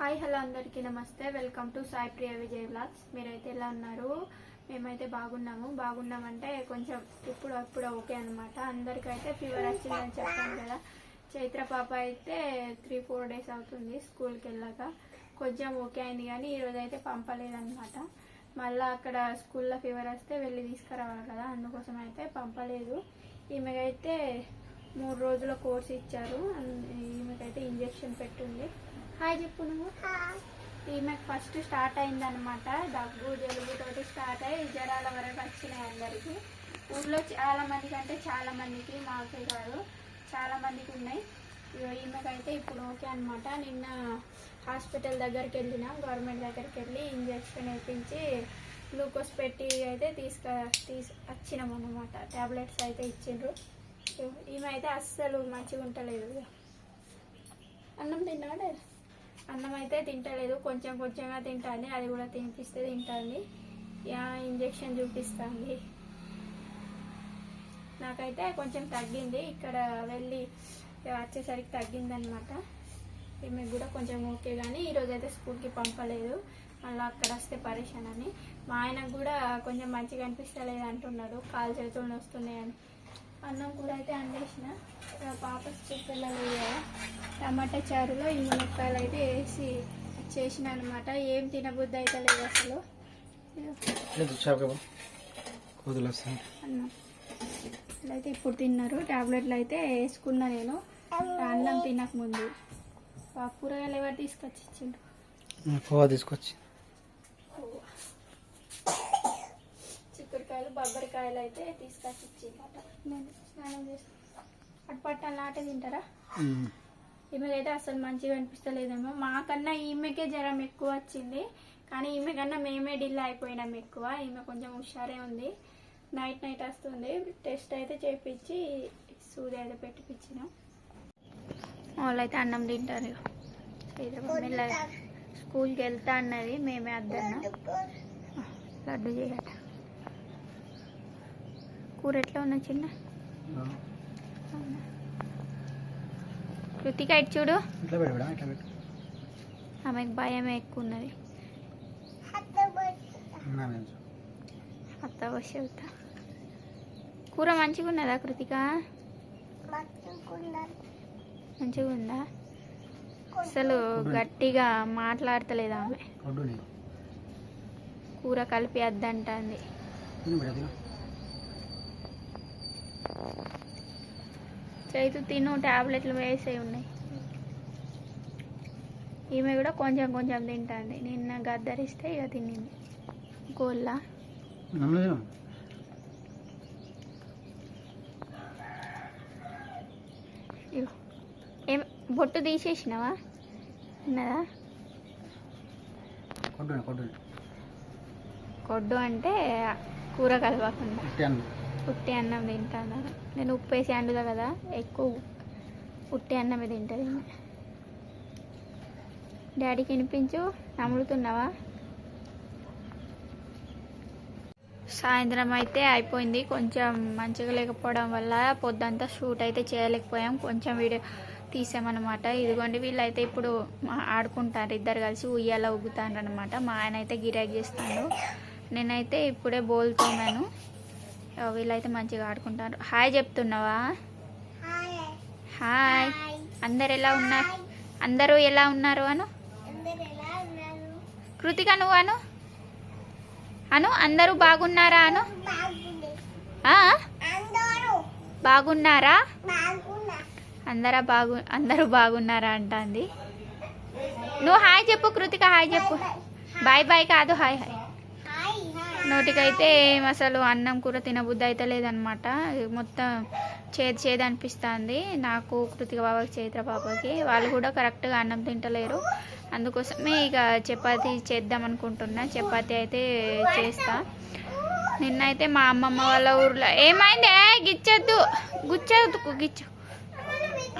Hi hello అందరికీ నమస్తే. Welcome to Sai Priya Vijay vlogs. మీరైతే ఎలా ఉన్నారు? మేమైతే బాగున్నామంటే కొంచెం ఇప్పుడు ఓకే అనమాట. అందరికైతే ఫీవర్ వచ్చిందని చెప్పాను కదా. చైత్ర పాప అయితే 3-4 డేస్ అవుతుంది స్కూల్కి వెళ్ళాక. కొంచెం ఓకే అయింది కానీ ఈరోజు అయితే పంపలేదన్నమాట. మళ్ళీ అక్కడ స్కూల్లో ఫీవర్ వస్తే వెళ్ళి తీసుకురావాలి కదా, అందుకోసం అయితే పంపలేదు. ఈమెకైతే 3 రోజుల కోర్స్ ఇచ్చారు. ఈమెకైతే ఇంజెక్షన్ పెట్టుంది. హాయ్ చెప్పు నువ్వు. ఈమెకు ఫస్ట్ స్టార్ట్ అయిందనమాట. దగ్గు జలుబుతోటి స్టార్ట్ అయ్యి జ్వరాల వరకు వచ్చినాయి అందరికీ. ఊళ్ళో చాలా మందికి, అంటే చాలా మందికి, మాకే కాదు చాలా మందికి ఉన్నాయి. ఈమెకైతే ఇప్పుడు ఓకే అనమాట. నిన్న హాస్పిటల్ దగ్గరికి వెళ్ళినాం, గవర్నమెంట్ దగ్గరికి వెళ్ళి ఇంజెక్షన్ వేయించి గ్లూకోజ్ పెట్టి అయితే వచ్చినాం అనమాట. ట్యాబ్లెట్స్ అయితే ఇచ్చిండ్రు. ఈమె అయితే అస్సలు మంచిగా ఉంటలేదు. అన్నం తిన్నాడే, అన్నం అయితే తింటలేదు, కొంచెంగా తింటుంది. అది కూడా తినిపిస్తే తింటుంది. ఇంజెక్షన్ చూపిస్తుంది. నాకైతే కొంచెం తగ్గింది, ఇక్కడ వెళ్ళి వచ్చేసరికి తగ్గిందనమాట. ఈమె కూడా కొంచెం ఓకే, కానీ ఈరోజు అయితే స్కూల్కి పంపలేదు. మళ్ళీ అక్కడ వస్తే పరేషాన్ అని. మా ఆయనకు కూడా కొంచెం మంచిగా అనిపిస్తలేదు అంటున్నాడు, కాలు చేతులు వస్తున్నాయని. అన్నం కూడా అయితే అందేసిన. పాప పిల్లలు టమాటా చారులో ఈ మునక్కాయలు అయితే వేసి చేసిన అనమాట. ఏం తినబుద్ధి అయితే లేదు అసలు. అన్నం అయితే ఇప్పుడు తిన్నారు. టాబ్లెట్లు అయితే వేసుకున్నా నేను అన్నం తినక ముందు. కూరగాయలు ఎవరు తీసుకొచ్చి ఇచ్చిండ్రు? తీసుకొచ్చి చిక్కుడుకాయలు బొబ్బరికాయలు అయితే తీసుకొచ్చి ఇచ్చిందట. నేను స్నానం చేస్తాను. పట్టాలు ఆట తింటారా? ఈమెకైతే అసలు మంచిగా అనిపిస్తలేదేమో. మాకన్నా ఈమెకే జ్వరం ఎక్కువ వచ్చింది, కానీ ఈమె కన్నా మేమే డిల్ అయిపోయినాం ఎక్కువ. ఈమె కొంచెం హుషారే ఉంది. నైట్ వస్తుంది. టెస్ట్ అయితే చేపించి సూది అయితే పెట్టిపించినాం. వాళ్ళు అయితే అన్నం తింటారు. స్కూల్కి వెళ్తా అన్నది, మేమే అద్దన్నా. లడ్డు చేయట. కూర ఎట్లా ఉన్నా చిన్న కృతిక ఇటు చూడు. ఆమెకు భయం ఎక్కువ ఉన్నది. అత్త వచ్చి వెళ్తా. కూర మంచిగా ఉన్నదా కృతిక? మంచిగా ఉందా? అసలు గట్టిగా మాట్లాడతలేదు ఆమె. కూర కలిపి వద్దంటుంది. చైతు తిను, టాబ్లెట్లు వేసే ఉన్నాయి. ఈమె కూడా కొంచెం తింటుంది. నిన్న గద్దరిస్తే ఇక తినింది. గోళ్ళ ఏం బొట్టు తీసేసినావా? ఉన్నదా? కొడ్డు అంటే కూర కలవకుండా ఉట్టి అన్నం తింటాను. నేను ఉప్పు వేసి అండుదా కదా, ఎక్కువ ఉట్టి అన్నమే తింటుంది. డాడీకి వినిపించు. నములుతున్నావా? సాయంత్రం అయితే అయిపోయింది. కొంచెం మంచిగా లేకపోవడం వల్ల పొద్దంతా షూట్ అయితే చేయలేకపోయాం. కొంచెం వీడియో తీసామన్నమాట. ఇదిగోండి, వీళ్ళైతే ఇప్పుడు ఆడుకుంటారు. ఇద్దరు కలిసి ఉయ్యాల ఊగుతారు అనమాట. మా ఆయన అయితే గిరాకీ చేస్తాడు. నేనైతే ఇప్పుడే బోల్తున్నాను. వీళ్ళైతే మంచిగా ఆడుకుంటారు. హాయ్ చెప్తున్నావా? హాయ్. అందరు ఎలా ఉన్నారు? అందరూ ఎలా ఉన్నారు అను. కృతిక నువ్వు అను. అందరూ బాగున్నారా అను. బాగున్నారా? అందరూ బాగున్నారా అంటుంది. నువ్వు హాయ్ చెప్పు కృతిక. హాయ్ చెప్పు. బాయ్ కాదు, హాయ్. నోటికైతే అసలు అన్నం కూర తినబుద్ధి అయితే లేదనమాట. మొత్తం చేదు అనిపిస్తుంది నాకు, కృతిక బాబాకి, చైత్ర పాపకి. వాళ్ళు కూడా కరెక్ట్గా అన్నం తింటలేరు. అందుకోసమే ఇక చపాతీ చేద్దాం అనుకుంటున్నా. చపాతీ అయితే చేస్తా. నిన్నైతే మా అమ్మమ్మ వాళ్ళ ఊర్లో ఏమైందే, గిచ్చు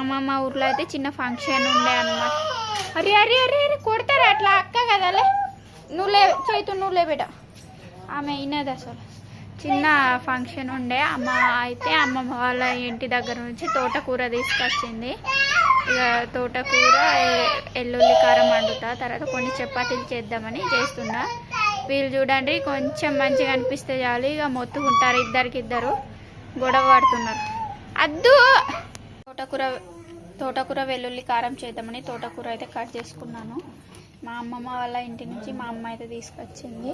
అమ్మమ్మ ఊర్లో అయితే చిన్న ఫంక్షన్ ఉండే అన్నమాట. అరే కొడతారా అట్లా? అక్క కదాలే, నువ్వు లేబేట. ఆమె అయినది అసలు. చిన్న ఫంక్షన్ ఉండే. అమ్మమ్మ వాళ్ళ ఇంటి దగ్గర నుంచి తోటకూర తీసుకొచ్చింది. ఇక తోటకూర ఎల్లుల్లి కారం వండుతా. తర్వాత కొన్ని చపాతీలు చేద్దామని చేస్తున్నా. వీళ్ళు చూడండి కొంచెం మంచిగా అనిపిస్తే చాలు ఇక మొత్తుకుంటారు, ఇద్దరు గొడవ పడుతున్నారు. అద్దు తోటకూర వెల్లుల్లి కారం చేద్దామని తోటకూర అయితే కట్ చేసుకున్నాను. మా అమ్మమ్మ వాళ్ళ ఇంటి నుంచి మా అమ్మ అయితే తీసుకొచ్చింది.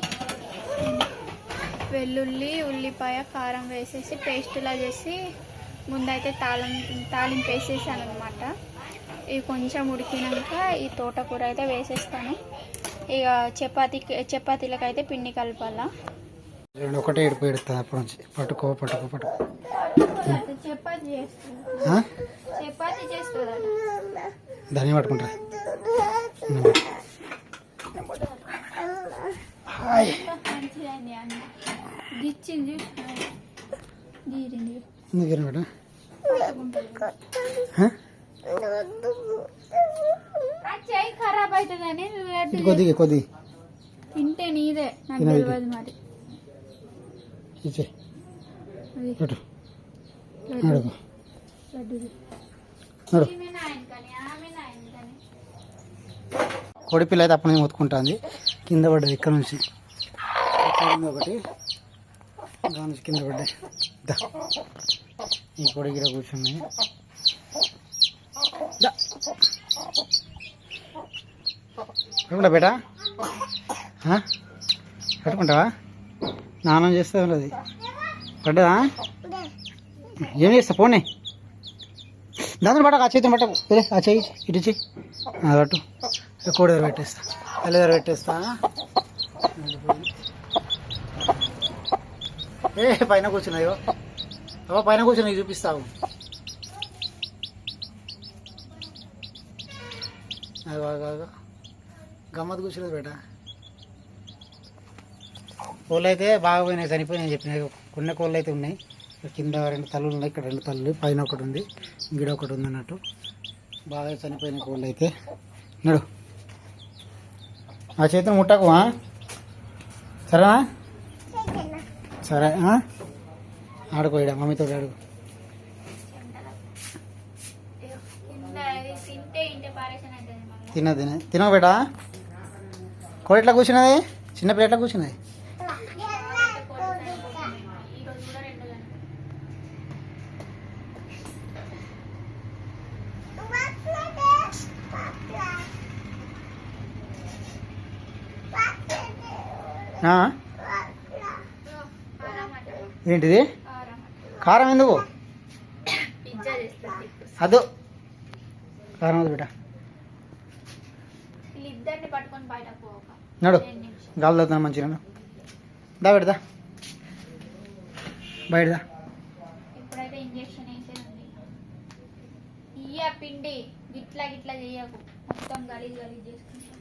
వెల్లుల్లి ఉల్లిపాయ కారం వేసేసి పేస్టులా చేసి ముందైతే తాలింపు వేసేసాను అనమాట. ఇవి కొంచెం ఉడికినాక ఈ తోటకూర అయితే వేసేస్తాను. ఇక చపాతీలకు అయితే పిండి కలపాలా. ఒకటే ఏడుపు ఎడుతుంది అప్పటి నుంచి. పట్టుకో చపాతీ చేస్తుంది దాన్ని పట్టుకుంటా. గిచ్చింది ఖరాబ్ అవుతుందని కొద్ది తింటే నీదే నాకు తెలియదు మరి. కోడి పిల్ల అయితే అప్పనే మొత్తుకుంటుంది. కింద పడ్డది ఇక్కడ నుంచి ఒకటి, దాని నుంచి కింద పడ్డాయి. ఈ కోడి గిడ కూర్చున్నాయి. పట్టుకుంటా బేటా, పట్టుకుంటావా? స్నానం చేస్తే అది పడ్డదా? ఏం చేస్తా పోనీ దాని పట్టకు, ఆ చేతిని పట్టకు, ఆ చెయ్యి ఇటు చెయ్యి పట్టు. కోడి దగ్గర పెట్టేస్తా, తల్లి దగ్గర పెట్టేస్తా. పైన కూర్చున్నాయో పైన కూర్చున్నాయి చూపిస్తావు. గమ్మత్ కూర్చోలేదు బేట. కోళ్ళు అయితే బాగా పోయినాయి, చనిపోయినాయి చెప్పినాయి. కొన్ని కోళ్ళు అయితే ఉన్నాయి. కింద 2 తల్లులు ఉన్నాయి, ఇక్కడ 2 తల్లులు, పైన ఒకటి ఉంది, గిడ ఒకటి ఉంది అన్నట్టు. బాగా చనిపోయిన కోళ్ళు అయితే. నడు, ఆ చేతిని ముట్టకు సరేనా? సరే ఆడుకోయడా మమ్మీతో ఆడుకో. తినవు బేటా. కోడి ఎట్లా కూర్చున్నది? చిన్నపిల్ల ఎట్లా కూర్చున్నది? ఏంటిది? కారం ఎందుకు? అదో కారం వద్దు బిడ్డ. నడు, గాలి తాగుతాను మంచిగా. దా పెడదా, బయటదా. ఇప్పుడైతే ఇంజక్షన్ వేసేది. ఇయ్య పిండి గిట్లా చేయకు, మొత్తం గలీజ్ చేసుకుంటా.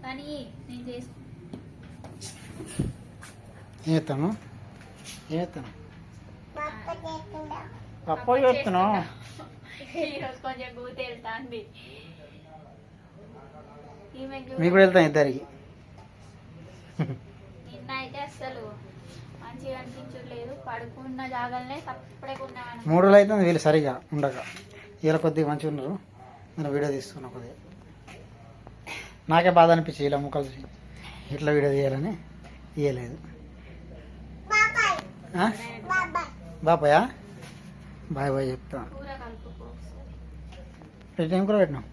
కానీ నేను చేసుకుంటా. ఏస్తాను పప్పు చేస్తున్నావు. ఈరోజు కొంచెం గూత వెళ్తా అండి. మీకు కూడా వెళ్తాను ఇద్దరికి. నిన్న అయితే అసలు మంచిగా అనిపించలేదు. పడుకున్న జాగాలనే తప్పుడే ఉన్నాను. 3 రోజులు అయితే వీళ్ళు సరిగా ఉండక. ఇలా కొద్దిగా మంచిగా ఉన్నారు. నేను వీడియో తీస్తున్నా. కొద్దిగా నాకే బాధ అనిపించింది ఇలా ముక్కలు ఇట్లా వీడియో తీయాలని తీయలేదు. బాబాయా బాయ్ బాయ్ చెప్తా. ఏం కూడా పెట్టినాం.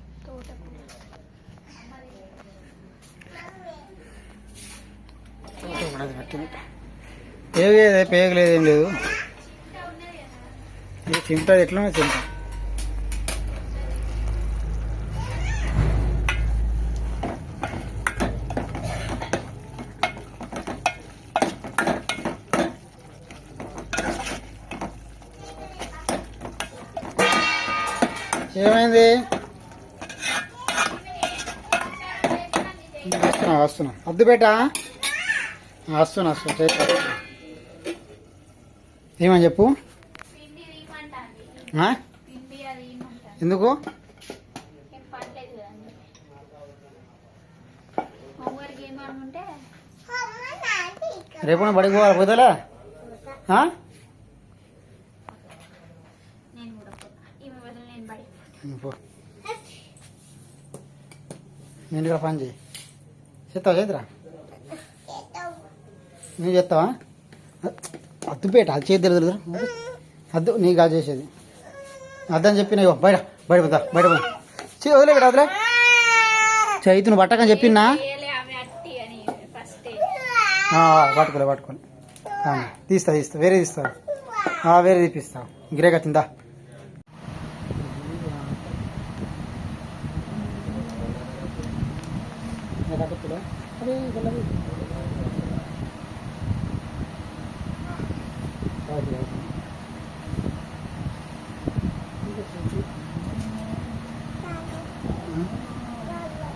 పేగలేదు ఏం లేదు. ఇది చిమ్టా ఎట్లనే చిమ్టా. ఏమైంది? వస్తున్నా వద్దు బేటా, వస్తున్నా. ఏమని చెప్పు. ఎందుకు? రేపు బడికి పోవాలి. పోతాలా? పో నేను కూడా పని చేయి చేస్తావా చేద్దరా నువ్వు చేస్తావా అద్దు పేట అది చేద్దు తెలుసు అద్దు నీకు కాదు చేసేది అద్దని చెప్పిన ఇగో బయట బయట పోతా బయట పోతా వదిలే ఇక్కడ వదిలే చైతు నువ్వు పట్టకని చెప్పినా పట్టుకోలే తీస్తా వేరే తీస్తా వేరే తీపిస్తా గిరే కట్టిందా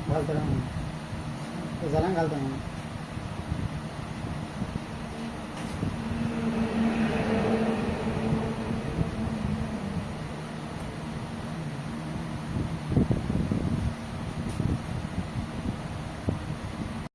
घालता जलांग घालता